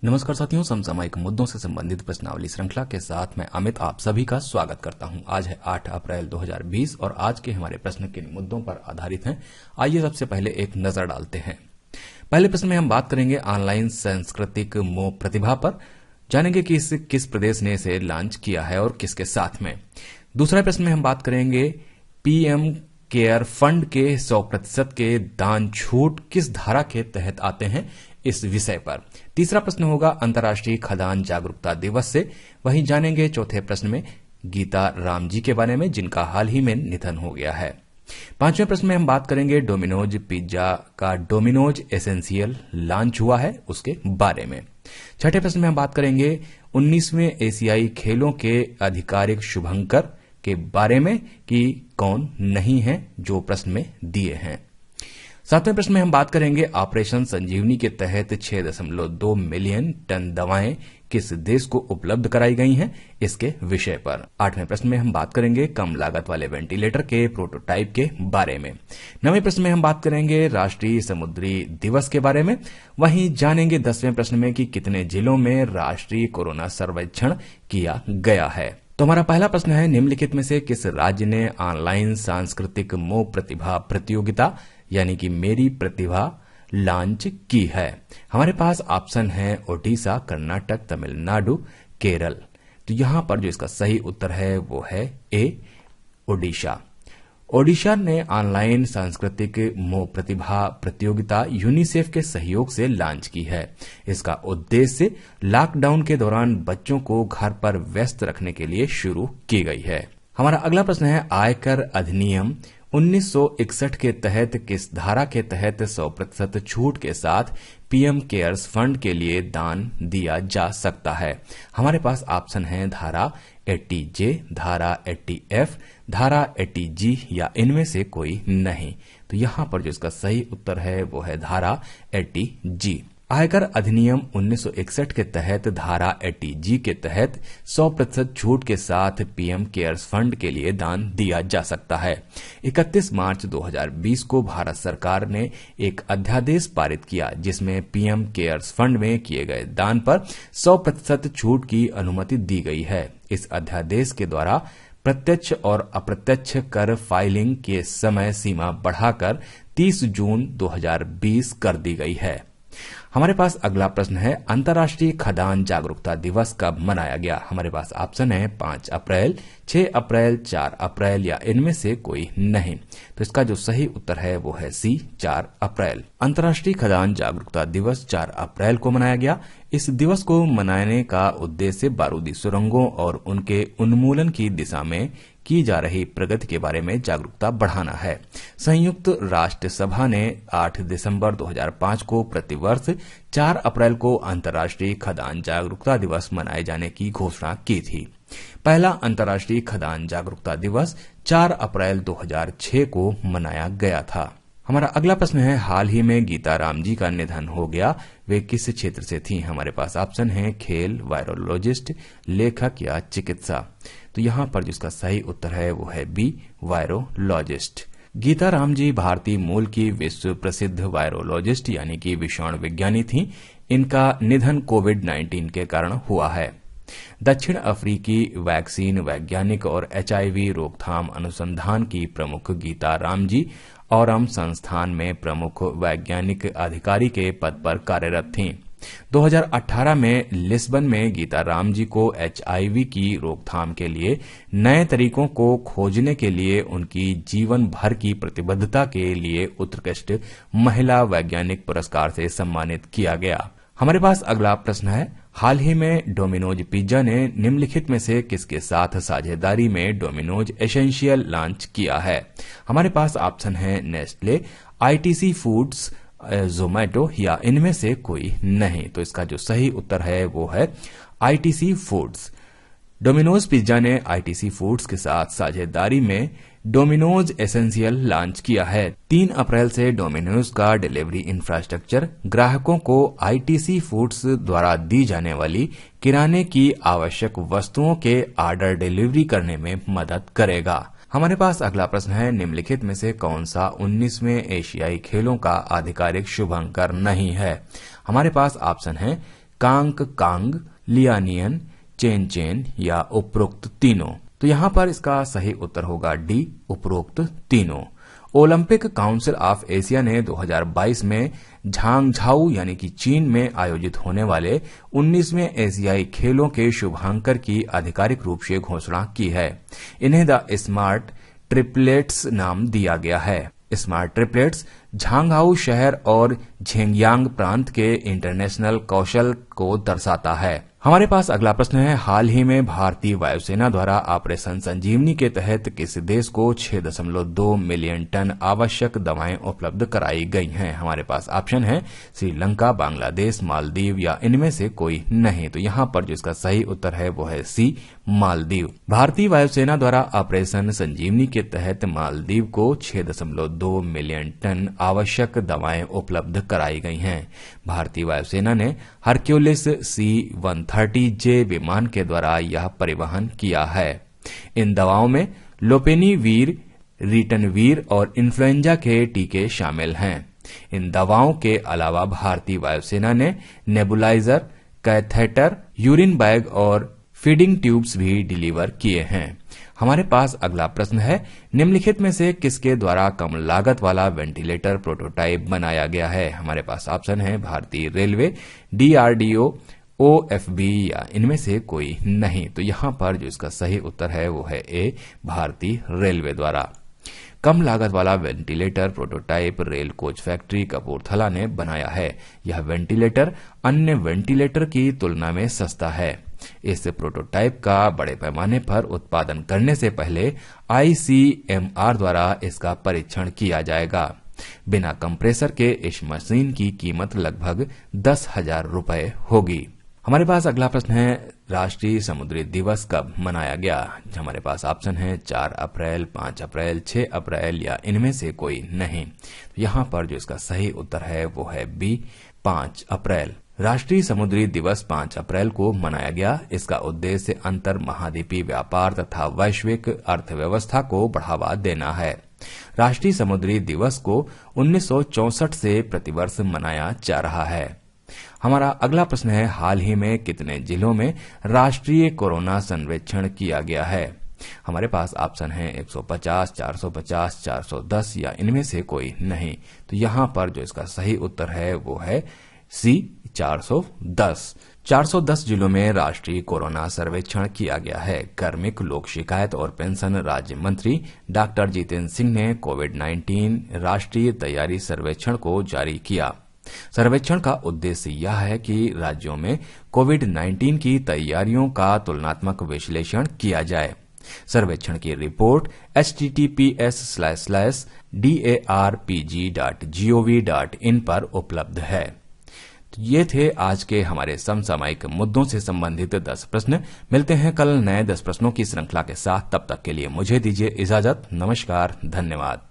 नमस्कार साथियों, समसामयिक मुद्दों से संबंधित प्रश्नावली श्रृंखला के साथ मैं अमित आप सभी का स्वागत करता हूं। आज है 8 अप्रैल 2020 और आज के हमारे प्रश्न किन मुद्दों पर आधारित हैं, आइए सबसे पहले एक नजर डालते हैं। पहले प्रश्न में हम बात करेंगे ऑनलाइन सांस्कृतिक मोह प्रतिभा पर। जानेंगे कि किस प्रदेश ने इसे लॉन्च किया है और किसके साथ में। दूसरा प्रश्न में हम बात करेंगे पीएम केयर फंड के 100% के दान छूट किस धारा के तहत आते हैं, इस विषय पर। तीसरा प्रश्न होगा अंतर्राष्ट्रीय खदान जागरूकता दिवस से। वहीं जानेंगे चौथे प्रश्न में गीता राम जी के बारे में, जिनका हाल ही में निधन हो गया है। पांचवें प्रश्न में हम बात करेंगे डोमिनोज पिज्जा का डोमिनोज एसेंशियल लॉन्च हुआ है, उसके बारे में। छठे प्रश्न में हम बात करेंगे 19वें एशियाई खेलों के आधिकारिक शुभंकर के बारे में कि कौन नहीं है, जो प्रश्न में दिए हैं। सातवें प्रश्न में हम बात करेंगे ऑपरेशन संजीवनी के तहत 6.2 मिलियन टन दवाएं किस देश को उपलब्ध कराई गई हैं, इसके विषय पर। आठवें प्रश्न में हम बात करेंगे कम लागत वाले वेंटिलेटर के प्रोटोटाइप के बारे में। नवें प्रश्न में हम बात करेंगे राष्ट्रीय समुद्री दिवस के बारे में। वहीं जानेंगे 10वें प्रश्न में कि कितने जिलों में राष्ट्रीय कोरोना सर्वेक्षण किया गया है। तो हमारा पहला प्रश्न है, निम्नलिखित में से किस राज्य ने ऑनलाइन सांस्कृतिक मोह प्रतिभा प्रतियोगिता यानी कि मेरी प्रतिभा लॉन्च की है। हमारे पास ऑप्शन है ओडिशा, कर्नाटक, तमिलनाडु, केरल। तो यहां पर जो इसका सही उत्तर है वो है ए, ओडिशा। ओडिशा ने ऑनलाइन सांस्कृतिक मोह प्रतिभा प्रतियोगिता यूनिसेफ के सहयोग से लॉन्च की है। इसका उद्देश्य लॉकडाउन के दौरान बच्चों को घर पर व्यस्त रखने के लिए शुरू की गई है। हमारा अगला प्रश्न है आयकर अधिनियम 1961 के तहत किस धारा के तहत 100% छूट के साथ पीएम केयर्स फंड के लिए दान दिया जा सकता है। हमारे पास ऑप्शन है धारा 80J, धारा 80F, धारा 80G या इनमें से कोई नहीं। तो यहां पर जो इसका सही उत्तर है वो है धारा 80G। आयकर अधिनियम 1961 के तहत धारा 80G के तहत 100% छूट के साथ पीएम केयर्स फंड के लिए दान दिया जा सकता है। 31 मार्च 2020 को भारत सरकार ने एक अध्यादेश पारित किया, जिसमें पीएम केयर्स फंड में किए गए दान पर 100% छूट की अनुमति दी गई है। इस अध्यादेश के द्वारा प्रत्यक्ष और अप्रत्यक्ष कर फाइलिंग के समय सीमा बढ़ाकर 30 जून 2020 कर दी गई है। हमारे पास अगला प्रश्न है अंतर्राष्ट्रीय खदान जागरूकता दिवस कब मनाया गया। हमारे पास ऑप्शन है 5 अप्रैल, 6 अप्रैल, 4 अप्रैल या इनमें से कोई नहीं। तो इसका जो सही उत्तर है वो है सी, 4 अप्रैल। अंतर्राष्ट्रीय खदान जागरूकता दिवस 4 अप्रैल को मनाया गया। इस दिवस को मनाने का उद्देश्य बारूदी सुरंगों और उनके उन्मूलन की दिशा में की जा रही प्रगति के बारे में जागरूकता बढ़ाना है। संयुक्त राष्ट्र सभा ने 8 दिसंबर 2005 को प्रतिवर्ष 4 अप्रैल को अंतर्राष्ट्रीय खदान जागरूकता दिवस मनाए जाने की घोषणा की थी। पहला अंतर्राष्ट्रीय खदान जागरूकता दिवस 4 अप्रैल 2006 को मनाया गया था। हमारा अगला प्रश्न है हाल ही में गीता राम जी का निधन हो गया, वे किस क्षेत्र से थी। हमारे पास ऑप्शन है खेल, वायरोलॉजिस्ट, लेखक या चिकित्सा। तो यहां पर जिसका सही उत्तर है वो है बी, वायरोलॉजिस्ट। गीता राम जी भारतीय मूल की विश्व प्रसिद्ध वायरोलॉजिस्ट यानी कि विषाणु विज्ञानी थी। इनका निधन कोविड-19 के कारण हुआ है। दक्षिण अफ्रीकी वैक्सीन वैज्ञानिक और HIV रोकथाम अनुसंधान की प्रमुख गीता राम जी औरम संस्थान में प्रमुख वैज्ञानिक अधिकारी के पद पर कार्यरत थीं। 2018 में लिस्बन में गीता राम जी को HIV की रोकथाम के लिए नए तरीकों को खोजने के लिए उनकी जीवन भर की प्रतिबद्धता के लिए उत्कृष्ट महिला वैज्ञानिक पुरस्कार से सम्मानित किया गया। हमारे पास अगला प्रश्न है हाल ही में डोमिनोज पिज्जा ने निम्नलिखित में से किसके साथ साझेदारी में डोमिनोज एसेंशियल लॉन्च किया है। हमारे पास ऑप्शन है नेस्ले, ITC फूड्स, जोमैटो या इनमें से कोई नहीं। तो इसका जो सही उत्तर है वो है ITC फूड्स। डोमिनोज पिज्जा ने ITC फूड्स के साथ साझेदारी में डोमिनोज एसेंशियल लॉन्च किया है। 3 अप्रैल से डोमिनोज का डिलीवरी इंफ्रास्ट्रक्चर ग्राहकों को ITC फूड्स द्वारा दी जाने वाली किराने की आवश्यक वस्तुओं के ऑर्डर डिलीवरी करने में मदद करेगा। हमारे पास अगला प्रश्न है निम्नलिखित में से कौन सा 19वें एशियाई खेलों का आधिकारिक शुभंकर नहीं है। हमारे पास ऑप्शन है कांग कांग, लियानियन, चेन चेन या उपरोक्त तीनों? तो यहाँ पर इसका सही उत्तर होगा डी, उपरोक्त तीनों। ओलंपिक काउंसिल ऑफ एशिया ने 2022 में झांगझाऊ यानी कि चीन में आयोजित होने वाले 19वें एशियाई खेलों के शुभांकर की आधिकारिक रूप से घोषणा की है। इन्हें द स्मार्ट ट्रिपलेट्स नाम दिया गया है। स्मार्ट ट्रिपलेट्स झांगझाऊ शहर और झेंगयांग प्रांत के इंटरनेशनल कौशल को दर्शाता है। हमारे पास अगला प्रश्न है, हाल ही में भारतीय वायुसेना द्वारा ऑपरेशन संजीवनी के तहत किस देश को 6.2 मिलियन टन आवश्यक दवाएं उपलब्ध कराई गई हैं? हमारे पास ऑप्शन है श्रीलंका, बांग्लादेश, मालदीव या इनमें से कोई नहीं। तो यहाँ पर जो इसका सही उत्तर है वो है सी, मालदीव। भारतीय वायुसेना द्वारा ऑपरेशन संजीवनी के तहत मालदीव को 6.2 मिलियन टन आवश्यक दवाएं उपलब्ध कराई गई हैं। भारतीय वायुसेना ने हरक्यूलिस C-130J विमान के द्वारा यह परिवहन किया है। इन दवाओं में लोपेनीवीर, रिटनवीर और इन्फ्लुएंजा के टीके शामिल हैं। इन दवाओं के अलावा भारतीय वायुसेना ने नेबुलाइजर, कैथेटर, यूरिन बैग और फीडिंग ट्यूब्स भी डिलीवर किए हैं। हमारे पास अगला प्रश्न है, निम्नलिखित में से किसके द्वारा कम लागत वाला वेंटिलेटर प्रोटोटाइप बनाया गया है? हमारे पास ऑप्शन है भारतीय रेलवे, DRDO, OFB या इनमें से कोई नहीं। तो यहाँ पर जो इसका सही उत्तर है वो है ए, भारतीय रेलवे द्वारा। कम लागत वाला ventilator prototype rail coach factory Kapurthala ने बनाया है। यह वेंटिलेटर अन्य वेंटिलेटर की तुलना में सस्ता है। इस प्रोटोटाइप का बड़े पैमाने पर उत्पादन करने से पहले ICMR द्वारा इसका परीक्षण किया जाएगा। बिना कंप्रेसर के इस मशीन की कीमत लगभग 10,000 रुपए होगी। हमारे पास अगला प्रश्न है, राष्ट्रीय समुद्री दिवस कब मनाया गया? हमारे पास ऑप्शन है 4 अप्रैल, 5 अप्रैल, 6 अप्रैल या इनमें से कोई नहीं। तो यहाँ पर जो इसका सही उत्तर है वो है बी, 5 अप्रैल। राष्ट्रीय समुद्री दिवस 5 अप्रैल को मनाया गया। इसका उद्देश्य अंतर महाद्वीपीय व्यापार तथा वैश्विक अर्थव्यवस्था को बढ़ावा देना है। राष्ट्रीय समुद्री दिवस को 1964 से प्रतिवर्ष मनाया जा रहा है। हमारा अगला प्रश्न है, हाल ही में कितने जिलों में राष्ट्रीय कोरोना सर्वेक्षण किया गया है? हमारे पास ऑप्शन है 150, 450, 410 या इनमें से कोई नहीं। तो यहाँ पर जो इसका सही उत्तर है वो है सी, 410। 410 जिलों में राष्ट्रीय कोरोना सर्वेक्षण किया गया है। कार्मिक, लोक शिकायत और पेंशन राज्य मंत्री डॉक्टर जितेंद्र सिंह ने कोविड-19 राष्ट्रीय तैयारी सर्वेक्षण को जारी किया। सर्वेक्षण का उद्देश्य यह है कि राज्यों में कोविड-19 की तैयारियों का तुलनात्मक विश्लेषण किया जाए। सर्वेक्षण की रिपोर्ट https://darpg.gov.in पर उपलब्ध है। तो ये थे आज के हमारे समसामयिक मुद्दों से संबंधित 10 प्रश्न। मिलते हैं कल नए 10 प्रश्नों की श्रृंखला के साथ। तब तक के लिए मुझे दीजिए इजाजत। नमस्कार, धन्यवाद।